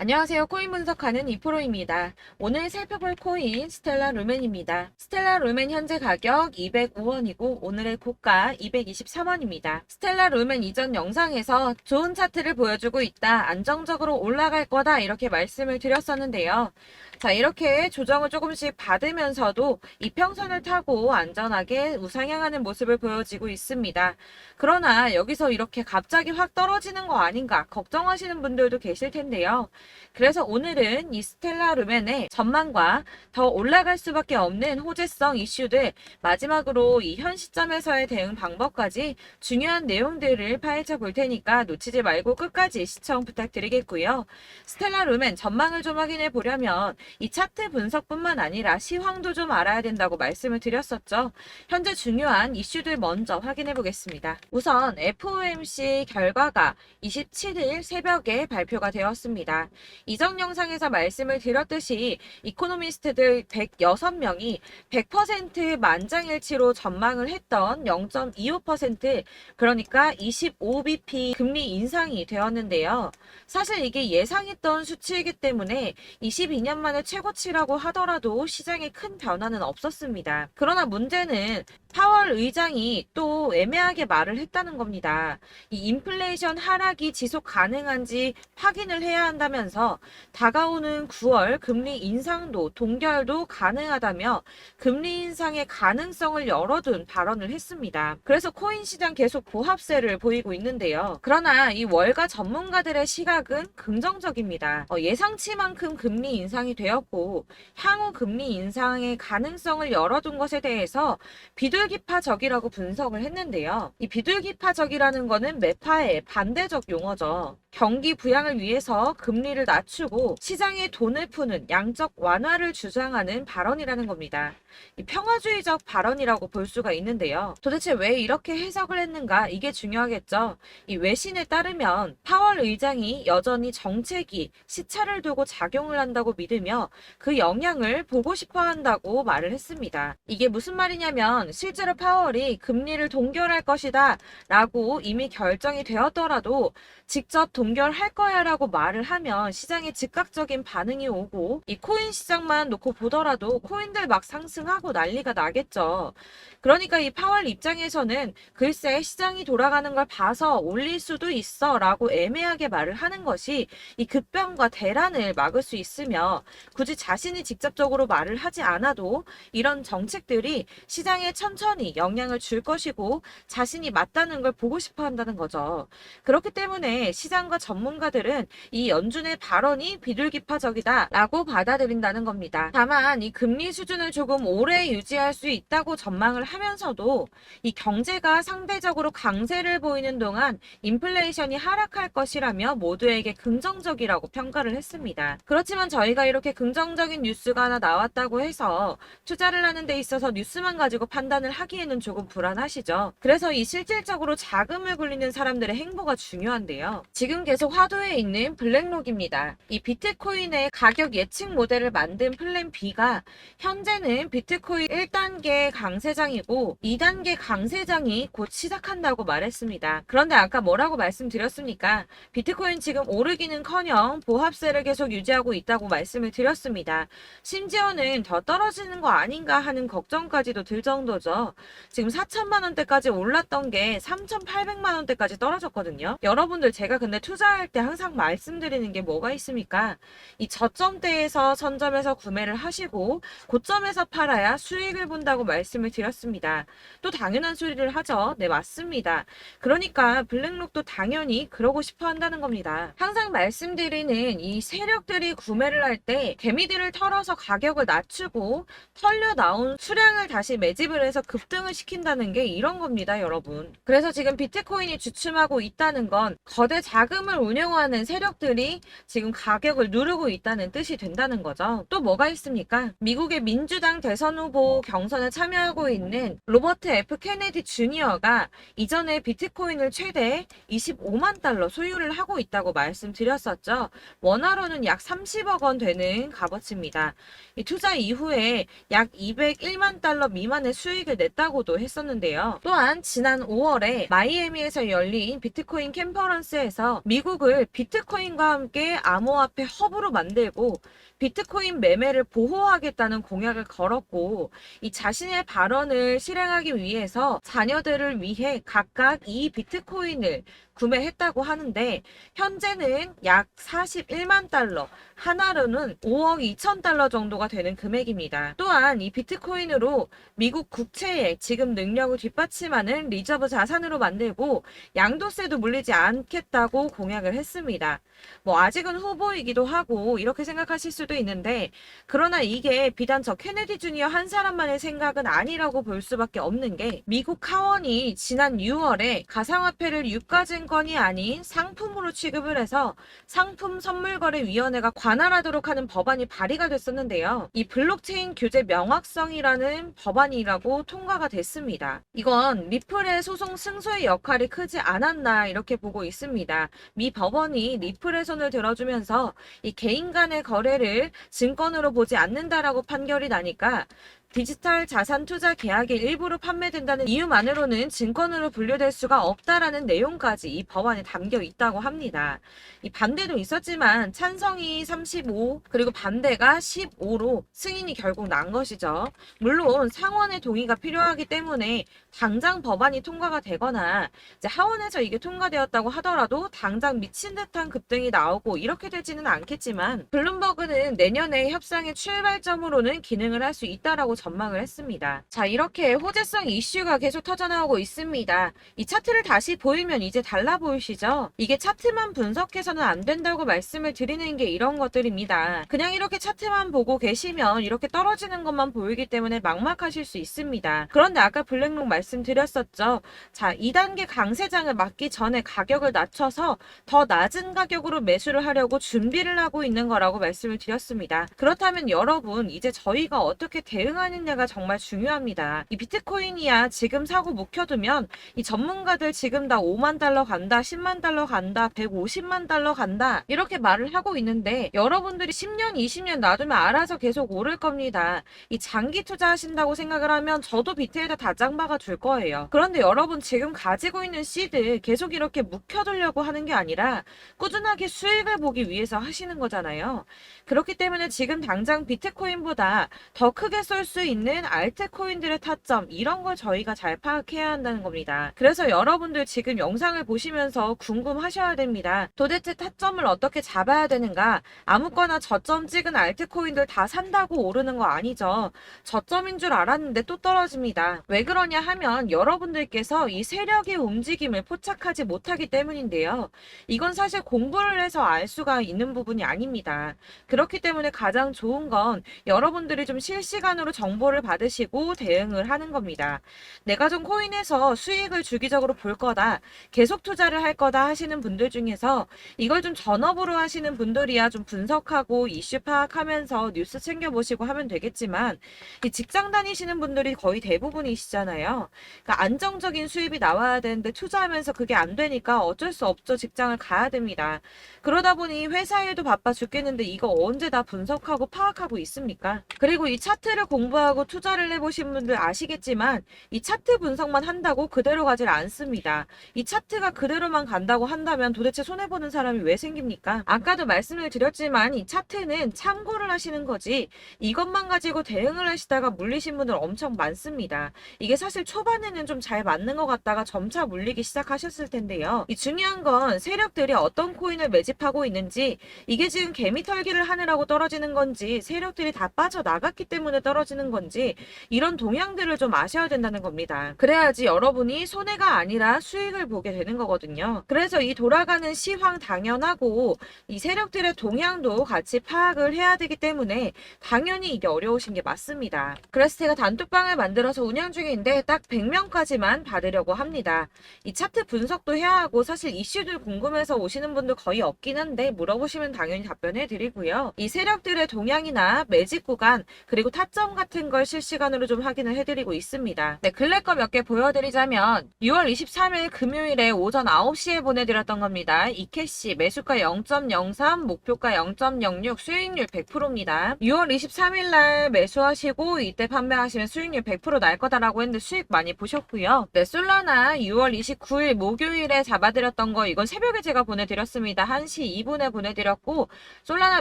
안녕하세요. 코인 분석하는 이프로입니다. 오늘 살펴볼 코인 스텔라 루멘입니다. 스텔라 루멘 현재 가격 205원이고 오늘의 고가 223원입니다. 스텔라 루멘 이전 영상에서 좋은 차트를 보여주고 있다. 안정적으로 올라갈 거다. 이렇게 말씀을 드렸었는데요. 자, 이렇게 조정을 조금씩 받으면서도 이평선을 타고 안전하게 우상향하는 모습을 보여지고 있습니다. 그러나 여기서 이렇게 갑자기 확 떨어지는 거 아닌가 걱정하시는 분들도 계실 텐데요. 그래서 오늘은 이 스텔라 루멘의 전망과 더 올라갈 수밖에 없는 호재성 이슈들, 마지막으로 이 현 시점에서의 대응 방법까지 중요한 내용들을 파헤쳐 볼 테니까 놓치지 말고 끝까지 시청 부탁드리겠고요. 스텔라 루멘 전망을 좀 확인해 보려면 이 차트 분석뿐만 아니라 시황도 좀 알아야 된다고 말씀을 드렸었죠. 현재 중요한 이슈들 먼저 확인해 보겠습니다. 우선 FOMC 결과가 27일 새벽에 발표가 되었습니다. 이전 영상에서 말씀을 드렸듯이 이코노미스트들 106명이 100% 만장일치로 전망을 했던 0.25%, 그러니까 25bp 금리 인상이 되었는데요. 사실 이게 예상했던 수치이기 때문에 22년 만에 최고치라고 하더라도 시장에 큰 변화는 없었습니다. 그러나 문제는 파월 의장이 또 애매하게 말을 했다는 겁니다. 이 인플레이션 하락이 지속 가능한지 확인을 해야 한다면서 다가오는 9월 금리 인상도 동결도 가능하다며 금리 인상의 가능성을 열어둔 발언을 했습니다. 그래서 코인 시장 계속 보합세를 보이고 있는데요. 그러나 이 월가 전문가들의 시각은 긍정적입니다. 예상치만큼 금리 인상이 되었고 향후 금리 인상의 가능성을 열어둔 것에 대해서 비둘기파적이라고 분석을 했는데요. 이 비둘기파적이라는 거는 매파의 반대적 용어죠. 경기 부양을 위해서 금리를 낮추고 시장에 돈을 푸는 양적 완화를 주장하는 발언이라는 겁니다. 이 평화주의적 발언이라고 볼 수가 있는데요. 도대체 왜 이렇게 해석을 했는가? 이게 중요하겠죠. 이 외신에 따르면 파월 의장이 여전히 정책이 시차를 두고 작용을 한다고 믿으며 그 영향을 보고 싶어 한다고 말을 했습니다. 이게 무슨 말이냐면 실제로 파월이 금리를 동결할 것이다 라고 이미 결정이 되었더라도 직접 동결할 거야 라고 말을 하면 시장에 즉각적인 반응이 오고 이 코인 시장만 놓고 보더라도 코인들 막 상승하고 난리가 나겠죠. 그러니까 이 파월 입장에서는 글쎄 시장이 돌아가는 걸 봐서 올릴 수도 있어 라고 애매하게 말을 하는 것이 이 급변과 대란을 막을 수 있으며 굳이 자신이 직접적으로 말을 하지 않아도 이런 정책들이 시장에 천천히 영향을 줄 것이고 자신이 맞다는 걸 보고 싶어 한다는 거죠. 그렇기 때문에 시장과 전문가들은 이 연준의 발언이 비둘기파적이다 라고 받아들인다는 겁니다. 다만 이 금리 수준을 조금 오래 유지할 수 있다고 전망을 하면서도 이 경제가 상대적으로 강세를 보이는 동안 인플레이션이 하락할 것이라며 모두에게 긍정적이라고 평가를 했습니다. 그렇지만 저희가 이렇게 긍정적인 뉴스가 하나 나왔다고 해서 투자를 하는 데 있어서 뉴스만 가지고 판단을 하기에는 조금 불안하시죠. 그래서 이 실질적으로 자금을 굴리는 사람들의 행보가 중요한데요. 지금 계속 화두에 있는 블랙록입니다. 이 비트코인의 가격 예측 모델을 만든 플랜 B가 현재는 비트코인 1단계 강세장이고 2단계 강세장이 곧 시작한다고 말했습니다. 그런데 아까 뭐라고 말씀드렸습니까? 비트코인 지금 오르기는커녕 보합세를 계속 유지하고 있다고 말씀을 드렸습니다. 심지어는 더 떨어지는 거 아닌가 하는 걱정까지도 들 정도죠. 지금 4천만 원대까지 올랐던 게 3,800만 원대까지 떨어졌거든요. 여러분들 제가 근데 투자할 때 항상 말씀드리는 게 뭐가 있습니까? 이 저점대에서 선점해서 구매를 하시고 고점에서 팔아야 수익을 본다고 말씀을 드렸습니다. 또 당연한 소리를 하죠. 네, 맞습니다. 그러니까 블랙록도 당연히 그러고 싶어 한다는 겁니다. 항상 말씀드리는 이 세력들이 구매를 할 때 개미들을 털어서 가격을 낮추고 털려 나온 수량을 다시 매집을 해서 급등을 시킨다는 게 이런 겁니다, 여러분. 그래서 지금 비트코인이 주춤하고 있다는 건 거대 자금을 운영하는 세력들이 지금 가격을 누르고 있다는 뜻이 된다는 거죠. 또 뭐가 있습니까? 미국의 민주당 대선 후보 경선에 참여하고 있는 로버트 F 케네디 주니어가 이전에 비트코인을 최대 25만 달러 소유를 하고 있다고 말씀드렸었죠. 원화로는 약 30억 원 되는 값어치입니다. 이 투자 이후에 약 201만 달러 미만의 수익을 냈다고도 했었는데요. 또한 지난 5월에 마이애미에서 열린 비트코인 컨퍼런스에서 미국을 비트코인과 함께 암호화폐 허브로 만들고 비트코인 매매를 보호하겠다는 공약을 걸었고, 이 자신의 발언을 실행하기 위해서 자녀들을 위해 각각 이 비트코인을 구매했다고 하는데, 현재는 약 41만 달러, 하나로는 5억 2천 달러 정도가 되는 금액입니다. 또한 이 비트코인으로 미국 국채의 지급 능력을 뒷받침하는 리저브 자산으로 만들고 양도세도 물리지 않겠다고 공약을 했습니다. 아직은 후보이기도 하고 이렇게 생각하실 수도 있는데, 그러나 이게 비단 저 케네디 주니어 한 사람만의 생각은 아니라고 볼 수밖에 없는 게, 미국 하원이 지난 6월에 가상화폐를 유가증권이 아닌 상품으로 취급을 해서 상품선물거래위원회가 관할하도록 하는 법안이 발의가 됐었는데요. 이 블록체인 규제 명확성이라는 법안이라고 통과가 됐습니다. 이건 리플의 소송 승소의 역할이 크지 않았나 이렇게 보고 있습니다. 미 법원이 리플의 손을 들어주면서 이 개인 간의 거래를 증권으로 보지 않는다라고 판결이 나니까 디지털 자산 투자 계약의 일부로 판매된다는 이유만으로는 증권으로 분류될 수가 없다라는 내용까지 이 법안에 담겨 있다고 합니다. 이 반대도 있었지만 찬성이 35 그리고 반대가 15로 승인이 결국 난 것이죠. 물론 상원의 동의가 필요하기 때문에 당장 법안이 통과가 되거나 이제 하원에서 이게 통과되었다고 하더라도 당장 미친 듯한 급등이 나오고 이렇게 되지는 않겠지만, 블룸버그는 내년에 협상의 출발점으로는 기능을 할 수 있다라고 전망을 했습니다. 자, 이렇게 호재성 이슈가 계속 터져나오고 있습니다. 이 차트를 다시 보이면 이제 달라 보이시죠? 이게 차트만 분석해서는 안 된다고 말씀을 드리는 게 이런 것들입니다. 그냥 이렇게 차트만 보고 계시면 이렇게 떨어지는 것만 보이기 때문에 막막하실 수 있습니다. 그런데 아까 블랙록 말씀드렸었죠. 자, 2단계 강세장을 맞기 전에 가격을 낮춰서 더 낮은 가격으로 매수를 하려고 준비를 하고 있는 거라고 말씀을 드렸습니다. 그렇다면 여러분, 이제 저희가 어떻게 대응하느냐가 정말 중요합니다. 이 비트코인이야 지금 사고 묵혀두면 이 전문가들 지금 다 5만 달러 간다, 10만 달러 간다, 150만 달러 간다 이렇게 말을 하고 있는데, 여러분들이 10년, 20년 놔두면 알아서 계속 오를 겁니다. 이 장기 투자하신다고 생각을 하면 저도 비트에다 다 짱박아 줄 거예요. 그런데 여러분 지금 가지고 있는 씨드 계속 이렇게 묵혀두려고 하는 게 아니라 꾸준하게 수익을 보기 위해서 하시는 거잖아요. 그렇기 때문에 지금 당장 비트코인보다 더 크게 쏠 수 있는 알트코인들의 타점, 이런 걸 저희가 잘 파악해야 한다는 겁니다. 그래서 여러분들 지금 영상을 보시면서 궁금하셔야 됩니다. 도대체 타점을 어떻게 잡아야 되는가? 아무거나 저점 찍은 알트코인들 다 산다고 오르는 거 아니죠. 저점인 줄 알았는데 또 떨어집니다. 왜 그러냐 하면 여러분들께서 이 세력의 움직임을 포착하지 못하기 때문인데요. 이건 사실 공부를 해서 알 수가 있는 부분이 아닙니다. 그렇기 때문에 가장 좋은 건 여러분들이 좀 실시간으로 정보를 받으시고 대응을 하는 겁니다. 내가 좀 코인에서 수익을 주기적으로 볼 거다, 계속 투자를 할 거다 하시는 분들 중에서 이걸 좀 전업으로 하시는 분들이야 좀 분석하고 이슈 파악하면서 뉴스 챙겨보시고 하면 되겠지만, 이 직장 다니시는 분들이 거의 대부분이시잖아요. 그러니까 안정적인 수입이 나와야 되는데 투자하면서 그게 안 되니까 어쩔 수 없죠. 직장을 가야 됩니다. 그러다 보니 회사 일도 바빠 죽겠는데 이거 언제 다 분석하고 파악하고 있습니까? 그리고 이 차트를 공부하고 투자를 해보신 분들 아시겠지만, 이 차트 분석만 한다고 그대로 가질 않습니다. 이 차트가 그대로만 간다고 한다면 도대체 손해보는 사람이 왜 생깁니까? 아까도 말씀을 드렸지만 이 차트는 참고를 하시는 거지, 이것만 가지고 대응을 하시다가 물리신 분들 엄청 많습니다. 이게 사실 초반에는 좀 잘 맞는 것 같다가 점차 물리기 시작하셨을 텐데요. 이 중요한 건 세력들이 어떤 코인을 매집하고 있는지, 이게 지금 개미 털기를 하느라고 떨어지는 건지, 세력들이 다 빠져나갔기 때문에 떨어지는 건지, 이런 동향들을 좀 아셔야 된다는 겁니다. 그래야지 여러분이 손해가 아니라 수익을 보게 되는 거거든요. 그래서 이 돌아가는 시황 당연하고 이 세력들의 동향도 같이 파악을 해야 되기 때문에 당연히 이게 어려우신 게 맞습니다. 그래서 제가 단톡방을 만들어서 운영 중인데 딱 100명까지만 받으려고 합니다. 이 차트 분석도 해야 하고 사실 이슈들 궁금해서 오시는 분들 거의 없긴 한데 물어보시면 당연히 답변해 드리고요. 이 세력들의 동향이나 매집 구간 그리고 타점 같은 같은 걸 실시간으로 좀 확인을 해드리고 있습니다. 네, 근래 거 몇 개 보여드리자면 6월 23일 금요일에 오전 9시에 보내드렸던 겁니다. 이캐시 매수가 0.03, 목표가 0.06, 수익률 100%입니다. 6월 23일 날 매수하시고 이때 판매하시면 수익률 100% 날 거다라고 했는데 수익 많이 보셨고요. 네, 솔라나 6월 29일 목요일에 잡아드렸던 거 이건 새벽에 제가 보내드렸습니다. 1시 2분에 보내드렸고 솔라나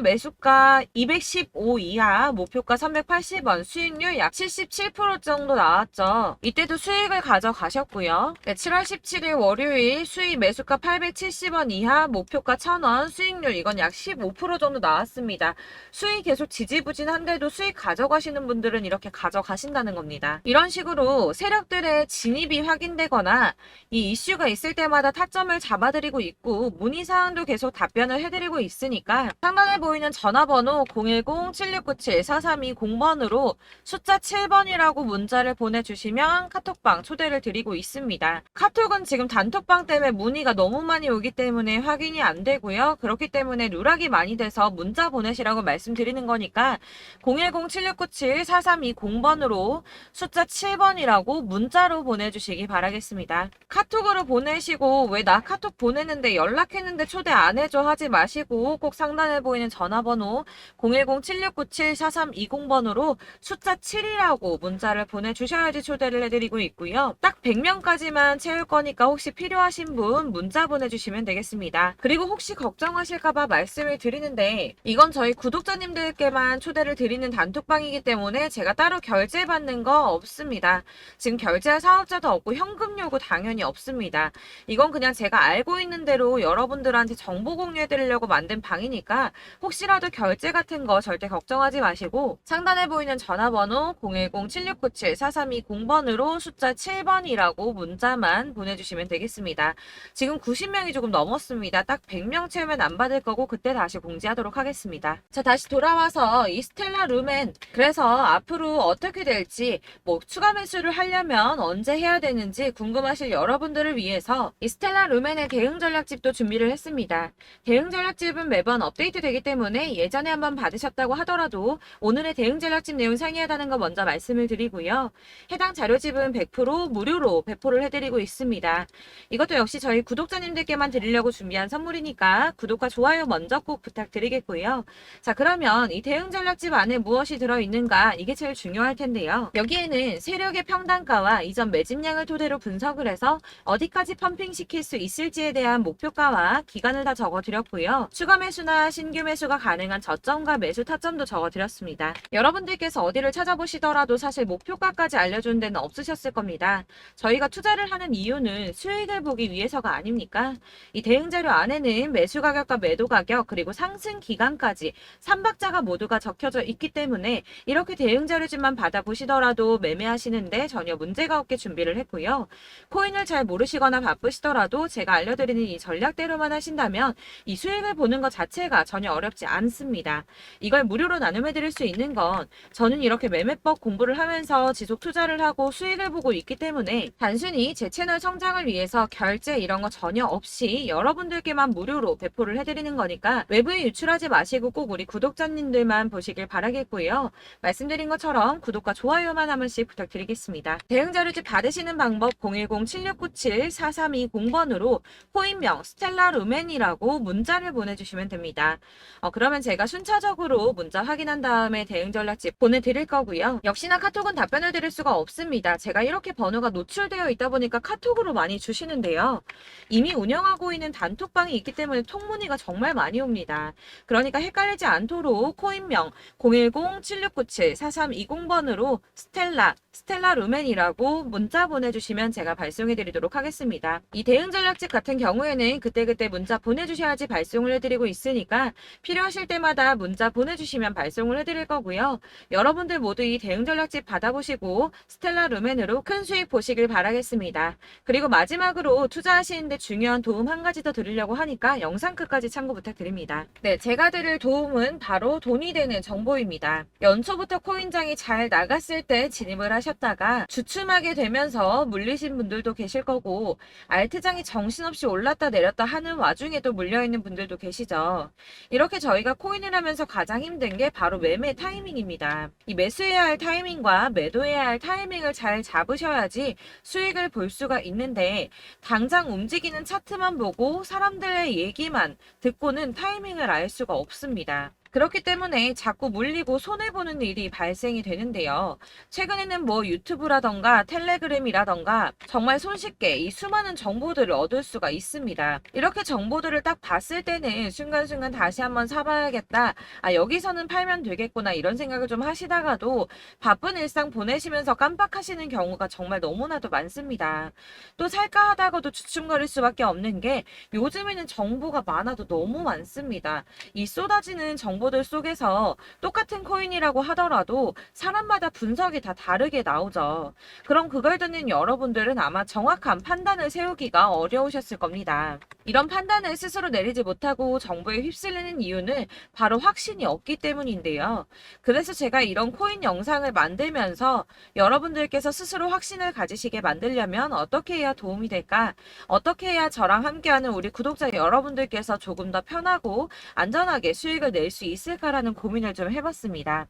매수가 215 이하, 목표가 380원, 수익률 약 77% 정도 나왔죠. 이때도 수익을 가져가셨고요. 네, 7월 17일 월요일 수익 매수가 870원 이하, 목표가 1000원, 수익률 이건 약 15% 정도 나왔습니다. 수익 계속 지지부진한데도 수익 가져가시는 분들은 이렇게 가져가신다는 겁니다. 이런 식으로 세력들의 진입이 확인되거나 이 이슈가 있을 때마다 타점을 잡아드리고 있고 문의사항도 계속 답변을 해드리고 있으니까 상단에 보이는 전화번호 010-7697-4320번으로 숫자 7번이라고 문자를 보내주시면 카톡방 초대를 드리고 있습니다. 카톡은 지금 단톡방 때문에 문의가 너무 많이 오기 때문에 확인이 안 되고요. 그렇기 때문에 누락이 많이 돼서 문자 보내시라고 말씀드리는 거니까 010-7697-4320번으로 숫자 7번이라고 문자로 보내주시기 바라겠습니다. 카톡으로 보내시고 왜 나 카톡 보내는데 연락했는데 초대 안 해줘 하지 마시고 꼭 상단에 보이는 전화번호 010-7697-4320번으로 숫자 7이라고 문자를 보내주셔야지 초대를 해드리고 있고요. 딱 100명까지만 채울 거니까 혹시 필요하신 분 문자 보내주시면 되겠습니다. 그리고 혹시 걱정하실까봐 말씀을 드리는데 이건 저희 구독자님들께만 초대를 드리는 단톡방이기 때문에 제가 따로 결제받는 거 없습니다. 지금 결제할 사업자도 없고 현금 요구 당연히 없습니다. 이건 그냥 제가 알고 있는 대로 여러분들한테 정보 공유해 드리려고 만든 방이니까 혹시라도 결제 같은 거 절대 걱정하지 마시고 상단에 보이는 전화번호 010-7697-4320번으로 숫자 7번이라고 문자만 보내주시면 되겠습니다. 지금 90명이 조금 넘었습니다. 딱 100명 채우면 안 받을 거고 그때 다시 공지하도록 하겠습니다. 자, 다시 돌아와서 이 스텔라 루멘 그래서 앞으로 어떻게 될지 뭐 추가 매수를 하려면 언제 해야 되는지 궁금하실 여러분들을 위해서 이 스텔라 루멘의 대응 전략집도 준비를 했습니다. 대응 전략집은 매번 업데이트 되기 때문에 예전에 한번 받으셨다고 하더라도 오늘의 대응 전략집 내용 상이하다는 거 먼저 말씀을 드리고요. 해당 자료집은 100% 무료로 배포를 해드리고 있습니다. 이것도 역시 저희 구독자님들께만 드리려고 준비한 선물이니까 구독과 좋아요 먼저 꼭 부탁드리겠고요. 자, 그러면 이 대응 전략집 안에 무엇이 들어있는가 이게 제일 중요할 텐데요. 여기에는 세력의 평단가와 이전 매집량을 토대로 분석을 해서 어디까지 펌핑시킬 수 있을지에 대한 목표가와 기간을 다 적어드렸고요. 추가 매수나 신규 매수가 가능한 저점과 매수 타점도 적어드렸습니다. 여러분들께서 어디를 찾아보시더라도 사실 목표가까지 알려준 데는 없으셨을 겁니다. 저희가 투자를 하는 이유는 수익을 보기 위해서가 아닙니까? 이 대응 자료 안에는 매수 가격과 매도 가격 그리고 상승 기간까지 3박자가 모두가 적혀져 있기 때문에 이렇게 대응 자료집만 받아보시더라도 매매하시는데 전혀 문제가 없게 준비를 했고요. 코인을 잘 모르시거나 바쁘시더라도 제가 알려드리는 이 전략대로만 하신다면 이 수익을 보는 것 자체가 전혀 어렵지 않습니다. 이걸 무료로 나눔해드릴 수 있는 건 저는 이렇게 매매법 공부를 하면서 지속 투자를 하고 수익을 보고 있기 때문에 단순히 제 채널 성장을 위해서 결제 이런 거 전혀 없이 여러분들께만 무료로 배포를 해드리는 거니까 외부에 유출하지 마시고 꼭 우리 구독자님들만 보시길 바라겠고요. 말씀드린 것처럼 구독과 좋아요만 한 번씩 부탁드리겠습니다. 대응 자료집 받으시는 방법 010-7697-4320번으로 코인명 스텔라 루멘이라고 문자를 보내주시면 됩니다. 그러면 제가 순차적으로 문자 확인한 다음에 대응 전략집 보내드릴 거고요. 역시나 카톡은 답변을 드릴 수가 없습니다. 제가 이렇게 번호가 노출되어 있다 보니까 카톡으로 많이 주시는데요. 이미 운영하고 있는 단톡방이 있기 때문에 통문의가 정말 많이 옵니다. 그러니까 헷갈리지 않도록 코인명 010-7697-4320번으로 스텔라 루멘이라고 문자 보내주시면 제가 발송해드리도록 하겠습니다. 이 대응 전략집 같은 경우에는 그때그때 문자 보내주셔야지 발송을 해드리고 있으니까 필요하실 때마다 문자 보내주시면 발송을 해드릴 거고요. 여러분들 모두 이 대응 전략집 받아보시고 스텔라 루멘으로 큰 수익 보시길 바라겠습니다. 그리고 마지막으로 투자하시는데 중요한 도움 한 가지 더 드리려고 하니까 영상 끝까지 참고 부탁드립니다. 네, 제가 드릴 도움은 바로 돈이 되는 정보입니다. 연초부터 코인장이 잘 나갔을 때 진입을 하셨다가 주춤하게 되면서 물리신 분들도 계실 거고 알트장이 정신없이 올랐다 내렸다 하는 와중에도 물려있는 분들도 계시죠. 이렇게 저희가 코인을 하면서 가장 힘든 게 바로 매매 타이밍입니다. 이 매수해야 할 타이밍과 매도해야 할 타이밍을 잘 잡으셔야지 수익을 볼 수가 있는데 당장 움직이는 차트만 보고 사람들의 얘기만 듣고는 타이밍을 알 수가 없습니다. 그렇기 때문에 자꾸 물리고 손해보는 일이 발생이 되는데요. 최근에는 뭐 유튜브라던가 텔레그램이라던가 정말 손쉽게 이 수많은 정보들을 얻을 수가 있습니다. 이렇게 정보들을 딱 봤을 때는 순간순간 다시 한번 사봐야겠다. 아, 여기서는 팔면 되겠구나. 이런 생각을 좀 하시다가도 바쁜 일상 보내시면서 깜빡하시는 경우가 정말 너무나도 많습니다. 또 살까 하다가도 주춤거릴 수밖에 없는 게 요즘에는 정보가 많아도 너무 많습니다. 이 쏟아지는 정보들 속에서 똑같은 코인이라고 하더라도 사람마다 분석이 다 다르게 나오죠. 그럼 그걸 듣는 여러분들은 아마 정확한 판단을 세우기가 어려우셨을 겁니다. 이런 판단을 스스로 내리지 못하고 정보에 휩쓸리는 이유는 바로 확신이 없기 때문인데요. 그래서 제가 이런 코인 영상을 만들면서 여러분들께서 스스로 확신을 가지시게 만들려면 어떻게 해야 도움이 될까? 어떻게 해야 저랑 함께하는 우리 구독자 여러분들께서 조금 더 편하고 안전하게 수익을 낼 수 있을까라는 고민을 좀 해봤습니다.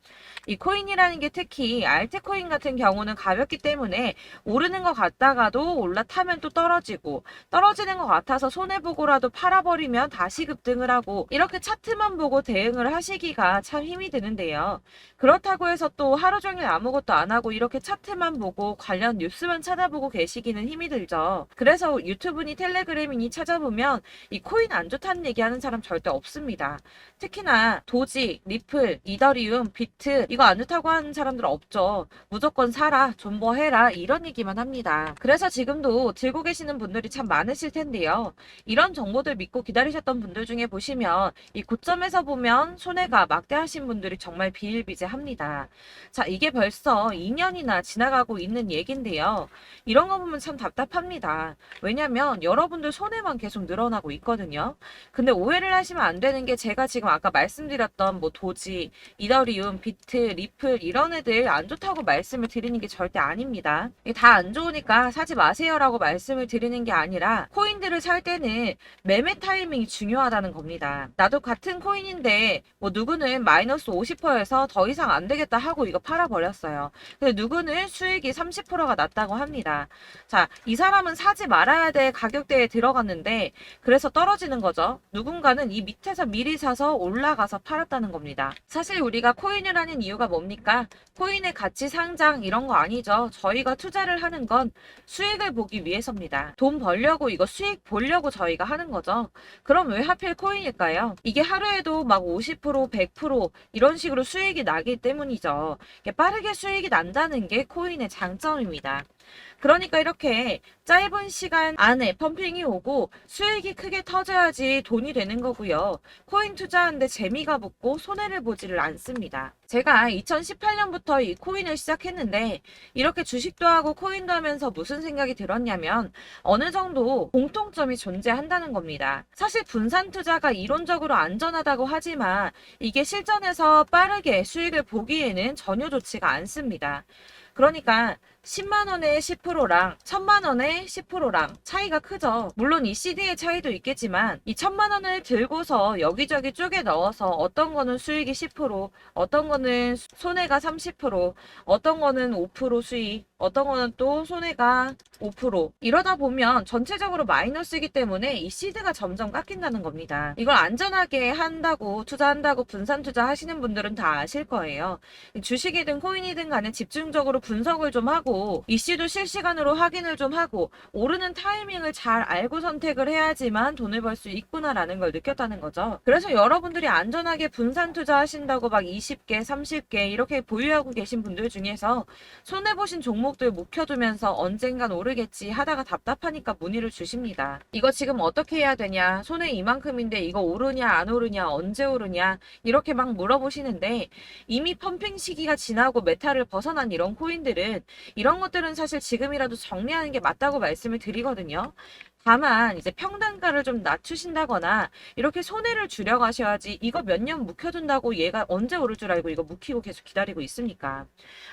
이 코인이라는 게 특히 알트코인 같은 경우는 가볍기 때문에 오르는 것 같다가도 올라타면 또 떨어지고 떨어지는 것 같아서 손해보고라도 팔아버리면 다시 급등을 하고 이렇게 차트만 보고 대응을 하시기가 참 힘이 드는데요. 그렇다고 해서 또 하루 종일 아무것도 안 하고 이렇게 차트만 보고 관련 뉴스만 찾아보고 계시기는 힘이 들죠. 그래서 유튜브니 텔레그램이니 찾아보면 이 코인 안 좋다는 얘기하는 사람 절대 없습니다. 특히나 도지, 리플, 이더리움, 비트 이거 안 좋다고 하는 사람들 없죠. 무조건 사라, 존버해라 이런 얘기만 합니다. 그래서 지금도 들고 계시는 분들이 참 많으실 텐데요. 이런 정보들 믿고 기다리셨던 분들 중에 보시면 이 고점에서 보면 손해가 막대하신 분들이 정말 비일비재합니다. 자, 이게 벌써 2년이나 지나가고 있는 얘긴데요. 이런 거 보면 참 답답합니다. 왜냐면 여러분들 손해만 계속 늘어나고 있거든요. 근데 오해를 하시면 안 되는 게 제가 지금 아까 말씀드렸던 뭐 도지, 이더리움, 비트, 리플 이런 애들 안 좋다고 말씀을 드리는 게 절대 아닙니다. 다 안 좋으니까 사지 마세요라고 말씀을 드리는 게 아니라 코인들을 살 때는 매매 타이밍이 중요하다는 겁니다. 나도 같은 코인인데 뭐 누구는 마이너스 50%에서 더 이상 안 되겠다 하고 이거 팔아버렸어요. 근데 누구는 수익이 30%가 났다고 합니다. 자, 이 사람은 사지 말아야 될 가격대에 들어갔는데 그래서 떨어지는 거죠. 누군가는 이 밑에서 미리 사서 올라가서 팔았다는 겁니다. 사실 우리가 코인을 하는 이유가 뭡니까? 코인의 가치 상장 이런 거 아니죠. 저희가 투자를 하는 건 수익을 보기 위해서입니다. 돈 벌려고 이거 수익 보려고 저희가 하는 거죠. 그럼 왜 하필 코인일까요? 이게 하루에도 막 50%, 100% 이런 식으로 수익이 나기 때문이죠. 빠르게 수익이 난다는 게 코인의 장점입니다. 그러니까 이렇게 짧은 시간 안에 펌핑이 오고 수익이 크게 터져야지 돈이 되는 거고요. 코인 투자하는데 재미가 붙고 손해를 보지를 않습니다. 제가 2018년부터 이 코인을 시작했는데 이렇게 주식도 하고 코인도 하면서 무슨 생각이 들었냐면 어느 정도 공통점이 존재한다는 겁니다. 사실 분산 투자가 이론적으로 안전하다고 하지만 이게 실전에서 빠르게 수익을 보기에는 전혀 좋지가 않습니다. 그러니까 10만원의 10%랑 1000만원의 10%랑 차이가 크죠. 물론 이 CD의 차이도 있겠지만 이 1000만원을 들고서 여기저기 쪼개 넣어서 어떤 거는 수익이 10%, 어떤 거는 손해가 30%, 어떤 거는 5% 수익, 어떤 거는 또 손해가 5% 이러다 보면 전체적으로 마이너스이기 때문에 이 시드가 점점 깎인다는 겁니다. 이걸 안전하게 한다고 투자한다고 분산 투자하시는 분들은 다 아실 거예요. 주식이든 코인이든 간에 집중적으로 분석을 좀 하고 이슈도 실시간으로 확인을 좀 하고 오르는 타이밍을 잘 알고 선택을 해야지만 돈을 벌 수 있구나라는 걸 느꼈다는 거죠. 그래서 여러분들이 안전하게 분산 투자하신다고 막 20개, 30개 이렇게 보유하고 계신 분들 중에서 손해보신 종목들 묵혀두면서 언젠간 오르겠지 하다가 답답하니까 문의를 주십니다. 이거 지금 어떻게 해야 되냐? 손해 이만큼인데 이거 오르냐 안 오르냐 언제 오르냐 이렇게 막 물어보시는데 이미 펌핑 시기가 지나고 메타를 벗어난 이런 코인들은 이런 것들은 사실 지금이라도 정리하는 게 맞다고 말씀을 드리거든요. 다만 이제 평단가를 좀 낮추신다거나 이렇게 손해를 줄여가셔야지 이거 몇 년 묵혀둔다고 얘가 언제 오를 줄 알고 이거 묵히고 계속 기다리고 있습니까?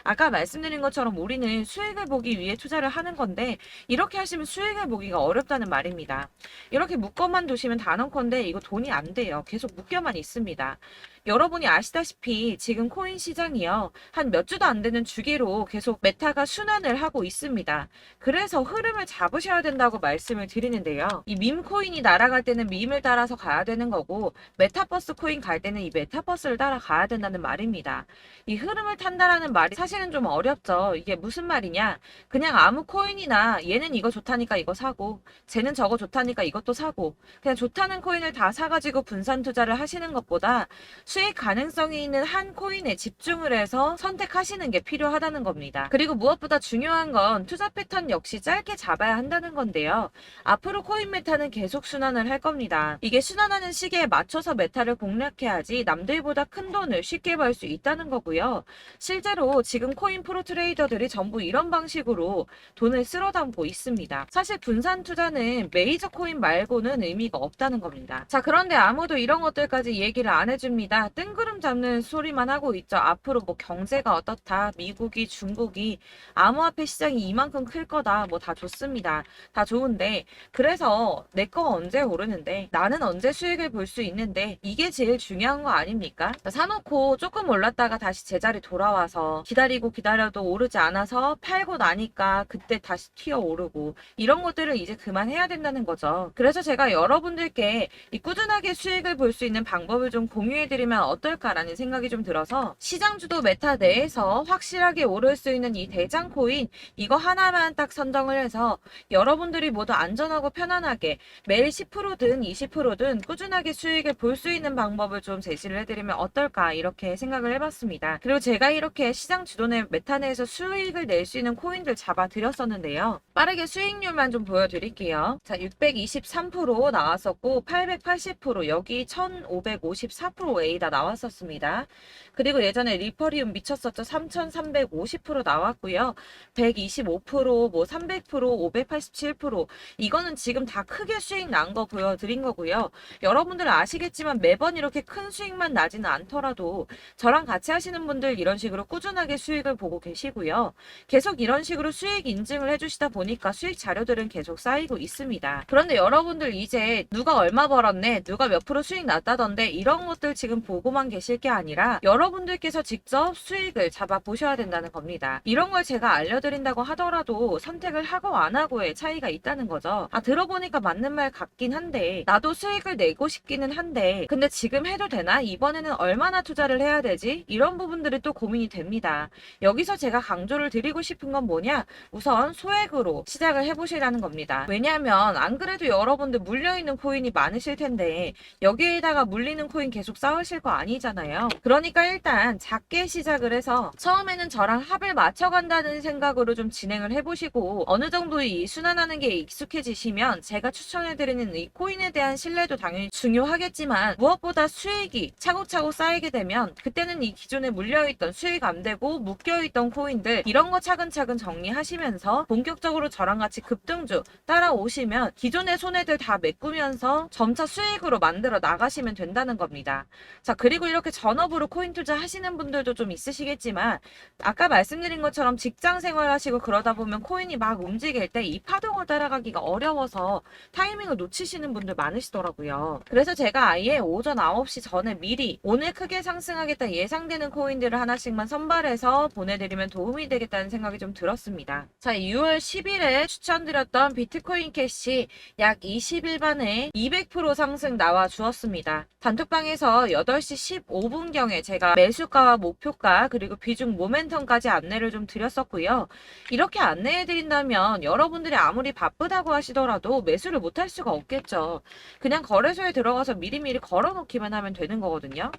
아까 말씀드린 것처럼 우리는 수익을 보기 위해 투자를 하는 건데 이렇게 하시면 수익을 보기가 어렵다는 말입니다. 이렇게 묶어만 두시면 단언컨대 이거 돈이 안 돼요. 계속 묶여만 있습니다. 여러분이 아시다시피 지금 코인 시장이요. 한 몇 주도 안 되는 주기로 계속 메타가 순환을 하고 있습니다. 그래서 흐름을 잡으셔야 된다고 말씀을 드리는데요. 이 밈 코인이 날아갈 때는 밈을 따라서 가야 되는 거고 메타버스 코인 갈 때는 이 메타버스를 따라가야 된다는 말입니다. 이 흐름을 탄다라는 말이 사실은 좀 어렵죠. 이게 무슨 말이냐? 그냥 아무 코인이나 얘는 이거 좋다니까 이거 사고 쟤는 저거 좋다니까 이것도 사고 그냥 좋다는 코인을 다 사가지고 분산 투자를 하시는 것보다 수익 가능성이 있는 한 코인에 집중을 해서 선택하시는 게 필요하다는 겁니다. 그리고 무엇보다 중요한 건 투자 패턴 역시 짧게 잡아야 한다는 건데요. 앞으로 코인 메타는 계속 순환을 할 겁니다. 이게 순환하는 시기에 맞춰서 메타를 공략해야지 남들보다 큰 돈을 쉽게 벌 수 있다는 거고요. 실제로 지금 코인 프로 트레이더들이 전부 이런 방식으로 돈을 쓸어 담고 있습니다. 사실 분산 투자는 메이저 코인 말고는 의미가 없다는 겁니다. 자, 그런데 아무도 이런 것들까지 얘기를 안 해줍니다. 뜬구름 잡는 소리만 하고 있죠. 앞으로 뭐 경제가 어떻다, 미국이, 중국이, 암호화폐 시장이 이만큼 클 거다, 뭐 다 좋습니다. 다 좋은데, 그래서 내 거 언제 오르는데, 나는 언제 수익을 볼 수 있는데, 이게 제일 중요한 거 아닙니까? 사놓고 조금 올랐다가 다시 제자리 돌아와서 기다리고 기다려도 오르지 않아서 팔고 나니까 그때 다시 튀어 오르고 이런 것들을 이제 그만해야 된다는 거죠. 그래서 제가 여러분들께 이 꾸준하게 수익을 볼 수 있는 방법을 좀 공유해드리면 어떨까라는 생각이 좀 들어서 시장주도 메타 내에서 확실하게 오를 수 있는 이 대장 코인 이거 하나만 딱 선정을 해서 여러분들이 모두 안전하고 편안하게 매일 10%든 20%든 꾸준하게 수익을 볼 수 있는 방법을 좀 제시를 해드리면 어떨까 이렇게 생각을 해봤습니다. 그리고 제가 이렇게 시장 주도내 메타 내에서 수익을 낼 수 있는 코인들 잡아드렸었는데요. 빠르게 수익률만 좀 보여드릴게요. 자, 623% 나왔었고 880% 여기 1554%A다 나왔었습니다. 그리고 예전에 리퍼리움 미쳤었죠. 3350% 나왔고요. 125%, 뭐 300%, 587% 이거는 지금 다 크게 수익 난 거 보여드린 거고요. 여러분들 아시겠지만 매번 이렇게 큰 수익만 나지는 않더라도 저랑 같이 하시는 분들 이런 식으로 꾸준하게 수익을 보고 계시고요. 계속 이런 식으로 수익 인증을 해주시다 보니까 수익 자료들은 계속 쌓이고 있습니다. 그런데 여러분들 이제 누가 얼마 벌었네, 누가 몇 프로 수익 났다던데 이런 것들 지금 보고만 계실 게 아니라 여러분들께서 직접 수익을 잡아 보셔야 된다는 겁니다. 이런 걸 제가 알려드린다고 하더라도 선택을 하고 안 하고의 차이가 있다는 거죠. 아, 들어보니까 맞는 말 같긴 한데 나도 수익을 내고 싶기는 한데 근데 지금 해도 되나? 이번에는 얼마나 투자를 해야 되지? 이런 부분들이 또 고민이 됩니다. 여기서 제가 강조를 드리고 싶은 건 뭐냐? 우선 소액으로 시작을 해보시라는 겁니다. 왜냐하면 안 그래도 여러분들 물려있는 코인이 많으실 텐데 여기에다가 물리는 코인 계속 쌓으실 거 아니잖아요. 그러니까 일단 작게 시작을 해서 처음에는 저랑 합을 맞춰간다는 생각으로 좀 진행을 해보시고 어느 정도 이 순환하는 게 익숙해지시면 제가 추천해드리는 이 코인에 대한 신뢰도 당연히 중요하겠지만 무엇보다 수익이 차곡차곡 쌓이게 되면 그때는 이 기존에 물려있던 수익 안 되고 묶여있던 코인들 이런 거 차근차근 정리하시면서 본격적으로 저랑 같이 급등주 따라오시면 기존의 손해들 다 메꾸면서 점차 수익으로 만들어 나가시면 된다는 겁니다. 자, 그리고 이렇게 전업으로 코인 투자 하시는 분들도 좀 있으시겠지만 아까 말씀드린 것처럼 직장 생활하시고 그러다 보면 코인이 막 움직일 때 이 파동을 따라가기가 어려워서 타이밍을 놓치시는 분들 많으시더라고요. 그래서 제가 아예 오전 9시 전에 미리 오늘 크게 상승하겠다 예상되는 코인들을 하나씩만 선발해서 보내드리면 도움이 되겠다는 생각이 좀 들었습니다. 자, 6월 10일에 추천드렸던 비트코인 캐시 약 20일 만에 200% 상승 나와 주었습니다. 단톡방에서 8시 15분경에 제가 매수가와 목표가 그리고 비중 모멘텀까지 안내를 좀 드렸었고요. 이렇게 안내해드린다면 여러분들이 아무리 바쁘다고 하시더라도 매수를 못할 수가 없겠죠. 그냥 거래소에 들어가서 미리미리 걸어놓기만 하면 되는 거거든요.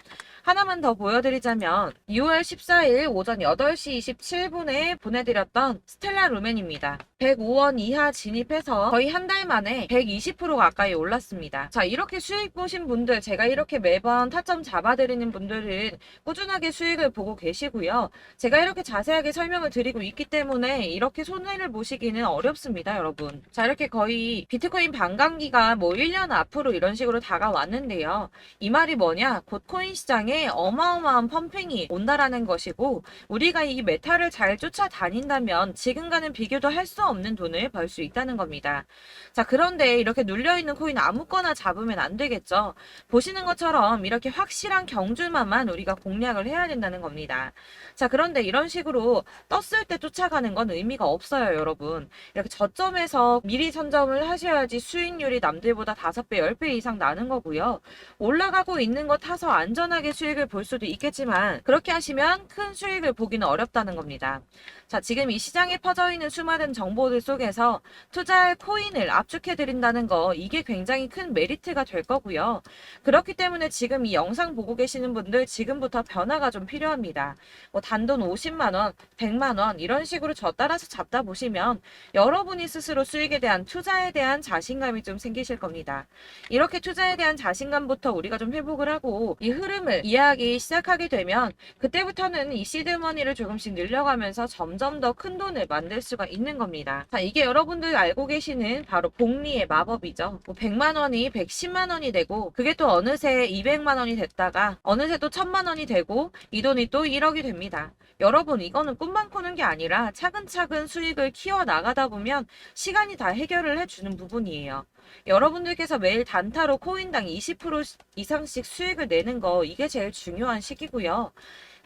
하나만 더 보여드리자면 6월 14일 오전 8시 27분에 보내드렸던 스텔라 루멘입니다. 105원 이하 진입해서 거의 한 달 만에 120% 가까이 올랐습니다. 자, 이렇게 수익 보신 분들, 제가 이렇게 매번 타점 잡아드리는 분들은 꾸준하게 수익을 보고 계시고요. 제가 이렇게 자세하게 설명을 드리고 있기 때문에 이렇게 손해를 보시기는 어렵습니다, 여러분. 자, 이렇게 거의 비트코인 반감기가 뭐 1년 앞으로 이런 식으로 다가왔는데요. 이 말이 뭐냐? 곧 코인 시장에 어마어마한 펌핑이 온다라는 것이고 우리가 이 메타를 잘 쫓아다닌다면 지금과는 비교도 할 수 수가 없는 돈을 벌 수 있다는 겁니다. 자, 그런데 이렇게 눌려있는 코인 아무거나 잡으면 안 되겠죠. 보시는 것처럼 이렇게 확실한 경주만만 우리가 공략을 해야 된다는 겁니다. 자, 그런데 이런 식으로 떴을 때 쫓아가는 건 의미가 없어요, 여러분. 이렇게 저점에서 미리 선점을 하셔야지 수익률이 남들보다 5배, 10배 이상 나는 거고요. 올라가고 있는 거 타서 안전하게 수익을 볼 수도 있겠지만 그렇게 하시면 큰 수익을 보기는 어렵다는 겁니다. 자, 지금 이 시장에 퍼져 있는 수많은 정보들 속에서 투자할 코인을 압축해 드린다는 거, 이게 굉장히 큰 메리트가 될 거고요. 그렇기 때문에 지금 이 영상 보고 계시는 분들 지금부터 변화가 좀 필요합니다. 뭐 단돈 50만 원, 100만 원 이런 식으로 저 따라서 잡다 보시면 여러분이 스스로 수익에 대한, 투자에 대한 자신감이 좀 생기실 겁니다. 이렇게 투자에 대한 자신감부터 우리가 좀 회복을 하고 이 흐름을 이해하기 시작하게 되면 그때부터는 이 시드머니를 조금씩 늘려가면서 점점 더 큰 돈을 만들 수가 있는 겁니다. 자, 이게 여러분들 알고 계시는 바로 복리의 마법이죠. 뭐 100만 원이 110만 원이 되고 그게 또 어느새 200만 원이 됐다가 어느새 또 1000만 원이 되고 이 돈이 또 1억이 됩니다. 여러분, 이거는 꿈만 꾸는 게 아니라 차근차근 수익을 키워 나가다 보면 시간이 다 해결을 해주는 부분이에요. 여러분들께서 매일 단타로 코인당 20% 이상씩 수익을 내는 거, 이게 제일 중요한 시기고요.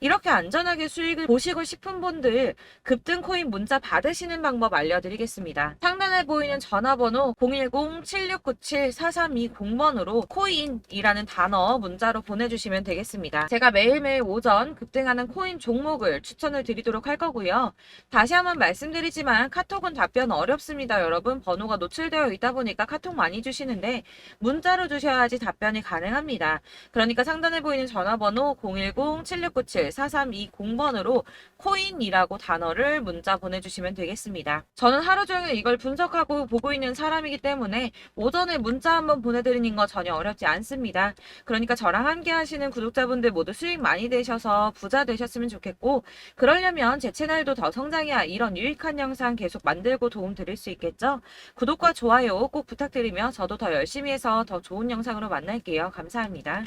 이렇게 안전하게 수익을 보시고 싶은 분들 급등 코인 문자 받으시는 방법 알려드리겠습니다. 상단에 보이는 전화번호 010-7697-4320번으로 코인이라는 단어 문자로 보내주시면 되겠습니다. 제가 매일매일 오전 급등하는 코인 종목을 추천을 드리도록 할 거고요. 다시 한번 말씀드리지만 카톡은 답변 어렵습니다. 여러분, 번호가 노출되어 있다 보니까 카톡 많이 주시는데 문자로 주셔야지 답변이 가능합니다. 그러니까 상단에 보이는 전화번호 010-7697-4320번으로 코인이라고 단어를 문자 보내주시면 되겠습니다. 저는 하루 종일 이걸 분석하고 보고 있는 사람이기 때문에 오전에 문자 한번 보내드리는 거 전혀 어렵지 않습니다. 그러니까 저랑 함께 하시는 구독자분들 모두 수익 많이 되셔서 부자 되셨으면 좋겠고, 그러려면 제 채널도 더 성장해야 이런 유익한 영상 계속 만들고 도움 드릴 수 있겠죠? 구독과 좋아요 꼭 부탁드리며 저도 더 열심히 해서 더 좋은 영상으로 만날게요. 감사합니다.